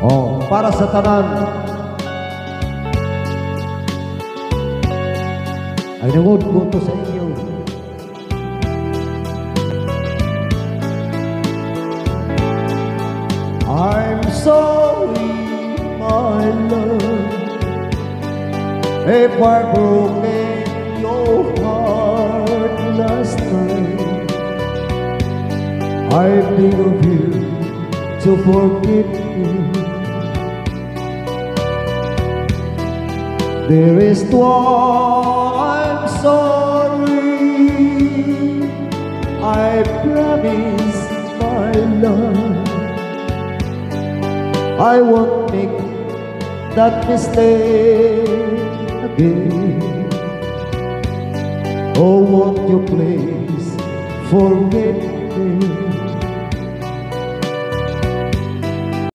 Oh, para sa tanan ay nangod ko to sa inyo. I'm sorry, my love, if I broken your heart last night. I beg of you to forgive me. There is one I'm sorry. I promise, my love, I won't make that mistake again. Oh, won't you please forgive me?